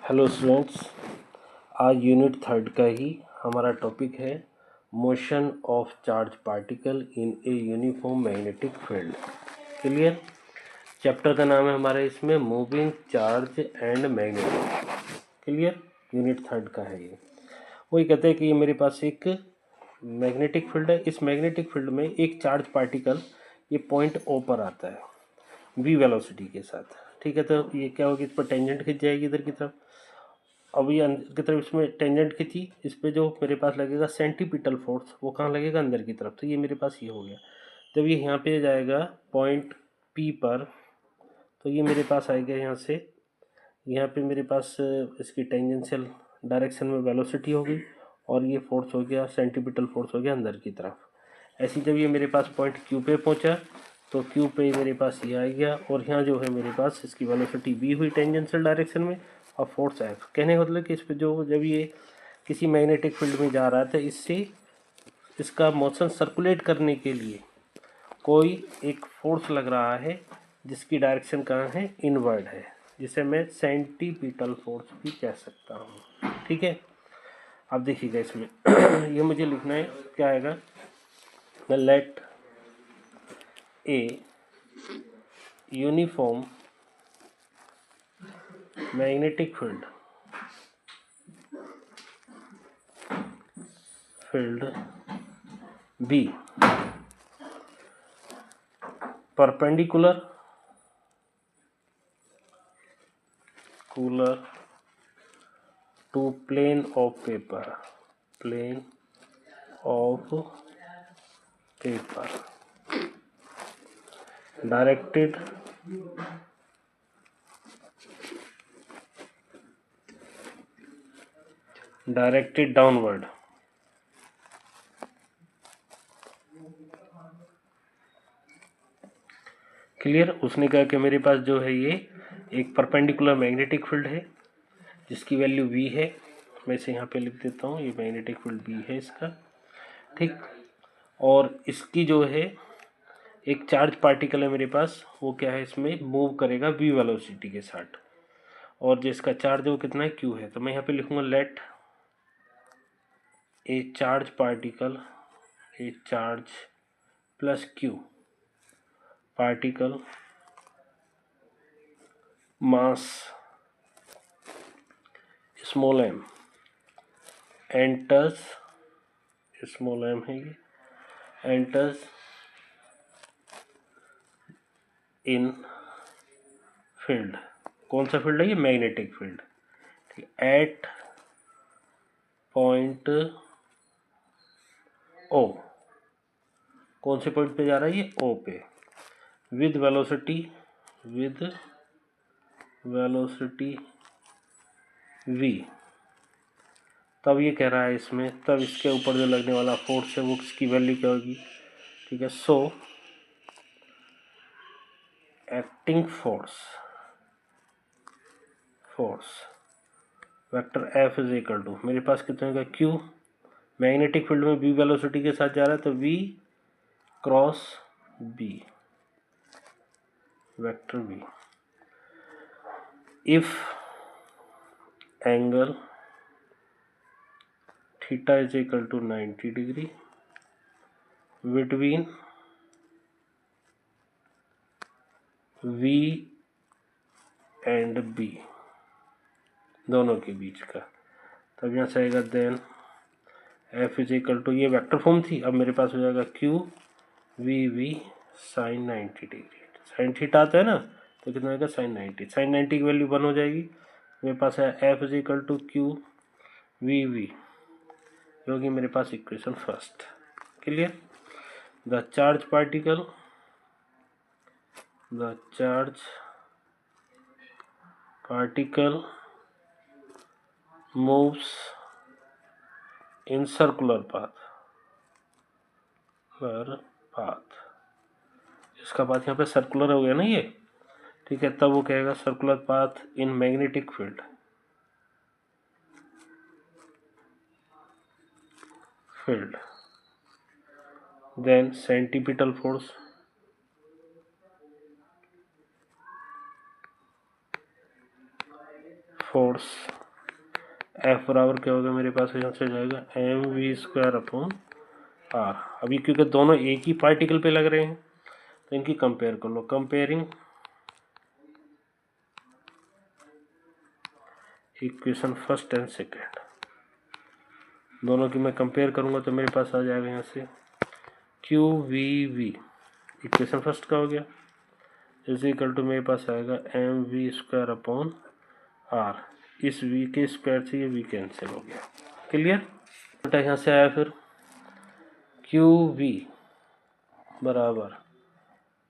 Hello students, आज unit 3 का ही हमारा टॉपिक है motion of charge particle in A uniform magnetic field. Clear. Chapter का नाम है हमारे इसमें moving charge and magnetic. Clear. Unit 3 का है ये। वही कहते हैं कि ये मेरे पास एक मैग्नेटिक फील्ड है। इस मैग्नेटिक फील्ड में एक चार्ज पार्टिकल ये पॉइंट ओ पर आता है वी वेलोसिटी के साथ। ठीक है, तो ये क्या होगी, इस पर टेंजेंट खिंच जाएगी इधर की तरफ। अब ये अंदर की तरफ इसमें टेंजेंट खींची, इस पे जो मेरे पास लगेगा सेंटीपिटल फोर्स, वो कहाँ लगेगा, अंदर की तरफ। तो ये मेरे पास ये हो गया। जब ये यहाँ पे जाएगा पॉइंट पी पर, तो ये मेरे पास आएगा यहाँ से, यहाँ पे मेरे पास इसकी टेंजेंशियल डायरेक्शन में वेलोसिटी हो गई और ये फोर्स हो गया, सेंटीपिटल फोर्स हो गया अंदर की तरफ। ऐसी जब ये मेरे पास पॉइंट क्यू पे पहुँचा तो क्यू पे मेरे पास ये आ गया और यहाँ जो है मेरे पास इसकी वेलोसिटी वी हुई टेंजेंशियल डायरेक्शन में और फोर्स एफ। कहने का मतलब कि इस पर जो जब ये किसी मैग्नेटिक फील्ड में जा रहा है तो इससे इसका मोशन सर्कुलेट करने के लिए कोई एक फोर्स लग रहा है जिसकी डायरेक्शन कहाँ है, इनवर्ड है, जिसे मैं सेंटीपिटल फोर्स भी कह सकता हूँ। ठीक है, अब देखिएगा इसमें ये मुझे लिखना है, क्या आएगा, let a uniform magnetic field B perpendicular to plane of paper directed downward। Clear. उसने कहा कि मेरे पास जो है ये एक परपेंडिकुलर मैग्नेटिक फील्ड है जिसकी वैल्यू v है। मैं इसे यहाँ पे लिख देता हूँ, ये मैग्नेटिक फील्ड v है इसका। ठीक। और इसकी जो है एक चार्ज पार्टिकल है मेरे पास, वो क्या है, इसमें मूव करेगा v वेलोसिटी के साथ, और जिसका चार्ज है वो कितना है, q है। तो मैं यहाँ पे लिखूँगा let a charge particle, a charge plus q particle mass small m enters, small m है ये, एंटर्स इन फील्ड। कौन सा फील्ड है ये, magnetic field. At point O, कौन से पॉइंट पे जा रहा है ये, ओ पे, विद वेलोसिटी v। तब ये कह रहा है इसमें, तब इसके ऊपर जो लगने वाला फोर्स है वो उसकी वैल्यू क्या होगी। ठीक है, so acting force vector F is equal to, मेरे पास कितने का, क्यू, मैग्नेटिक फील्ड में v वेलोसिटी के साथ जा रहा है तो v cross b, vector v। If angle theta is equal to 90 degree between v and b, दोनों के बीच का, तब यहाँ से आएगा then F is equal to, ये वेक्टर फॉर्म थी, अब मेरे पास हो जाएगा Q v sign 90 degree. Sine theta आता है ना, तो कितना आएगा, साइन 90। साइन 90 की वैल्यू 1 हो जाएगी। मेरे पास है F is equal to Q v, जो होगी मेरे पास equation first. Clear. The charge particle moves in circular path, इसका पाथ यहाँ पे सर्कुलर हो गया ना ये। ठीक है, तब वो कहेगा circular path in magnetic field, then centripetal force F बराबर क्या होगा मेरे पास, यहाँ से जाएगा m v square upon r. अभी क्योंकि दोनों एक ही पार्टिकल पे लग रहे हैं तो इनकी कंपेयर कर लो। Comparing equation first and second, दोनों की मैं कंपेयर करूँगा तो मेरे पास आ जाएगा यहाँ से q v v, equation first का हो गया, इज इक्वल टू मेरे पास आएगा m v square upon r. इस वी के स्क्वायर से ये वी कैंसिल हो गया। क्लियर बेटा, यहाँ से आया फिर क्यू वी बराबर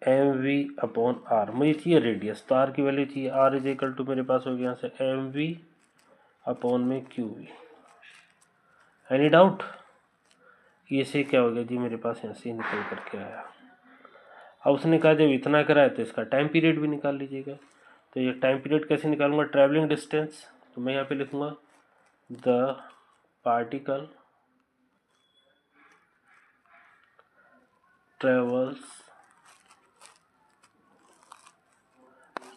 एम वी अपॉन आर। मुझे चाहिए रेडियस, तो आर की वैल्यू चाहिए, आर इज इक्वल टू मेरे पास हो गया यहाँ से एम वी अपॉन में क्यू वी। Any doubt? ये से क्या हो गया जी, मेरे पास यहाँ से निकल करके आया। अब उसने कहा जब इतना करा है तो इसका टाइम पीरियड भी निकाल लीजिएगा। तो ये टाइम पीरियड कैसे निकालूंगा, ट्रैवलिंग डिस्टेंस, तो मैं यहाँ पे लिखूंगा the particle travels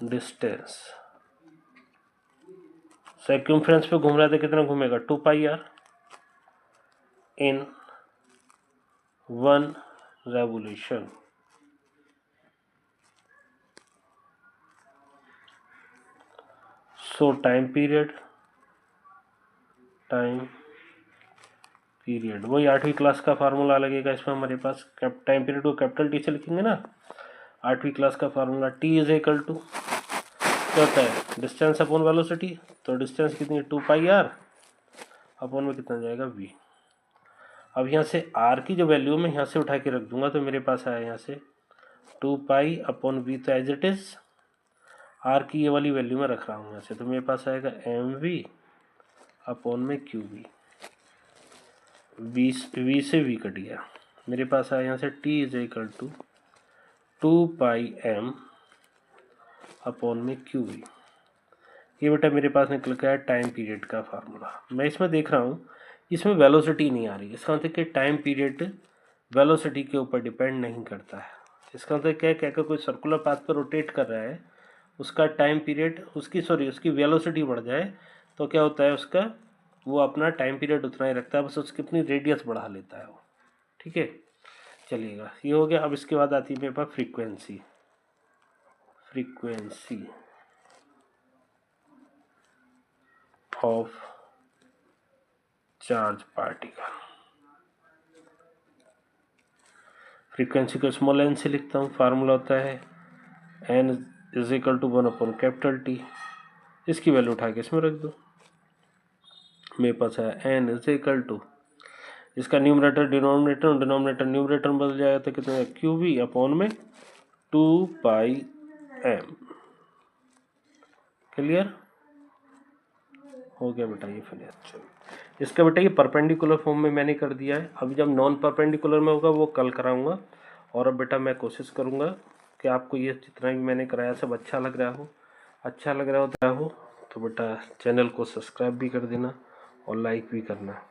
distance. Circumference पे घूम रहा था, कितना घूमेगा, 2 pi R in 1 revolution. So time period वही 8वीं क्लास का फार्मूला लगेगा इसमें हमारे पास। टाइम पीरियड को कैपिटल टी से लिखेंगे ना, 8वीं क्लास का formula, T is equal to क्या होता है, डिस्टेंस अपॉन वेलोसिटी। तो डिस्टेंस कितनी है, 2 पाई आर अपॉन में कितना जाएगा वी। अब यहाँ से आर की जो वैल्यू मैं यहाँ से उठा के रख दूंगा तो मेरे पास आया यहाँ से 2 पाई अपॉन वी, तो एज इट इज आर की ये वाली वैल्यू मैं रख रहा हूँ यहाँ से, तो मेरे पास आएगा एम वी अपॉन में क्यू वी। वी से वी कट गया, मेरे पास आया यहाँ से T is equal to 2 pi m upon में क्यू वी। ये बेटा मेरे पास निकल के आया टाइम पीरियड का फार्मूला। मैं इसमें देख रहा हूँ इसमें वेलोसिटी नहीं आ रही, इसका मतलब कि टाइम पीरियड वेलोसिटी के ऊपर डिपेंड नहीं करता है। इसका मतलब क्या है, क्या कोई सर्कुलर पाथ पर रोटेट कर रहा है, उसका टाइम पीरियड उसकी वेलोसिटी बढ़ जाए तो क्या होता है, उसका वो अपना टाइम पीरियड उतना ही रखता है, बस उसकी अपनी रेडियस बढ़ा लेता है वो। ठीक है, चलिएगा, ये हो गया। अब इसके बाद आती है मेरे पास frequency of charge particle. Frequency को स्मॉल एन से लिखता हूँ, फार्मूला होता है N is equal to 1 upon capital T. इसकी वैल्यू उठा के इसमें रख दो, मेरे पास है एन इज इक्वल टू, इसका न्यूमरेटर डिनोमिनेटर, डिनोमिनेटर न्यूमरेटर में बदल जाएगा तो कितना है, क्यू वी अपॉन में 2 पाई एम। क्लियर हो गया बेटा, ये फिनिश। इसका बेटा ये परपेंडिकुलर फॉर्म में मैंने कर दिया है, अभी जब नॉन परपेंडिकुलर में होगा वो कल कराऊंगा। और अब बेटा मैं कोशिश करूंगा कि आपको ये जितना भी मैंने कराया सब अच्छा लग रहा हो तो बेटा चैनल को सब्सक्राइब भी कर देना और लाइक भी करना।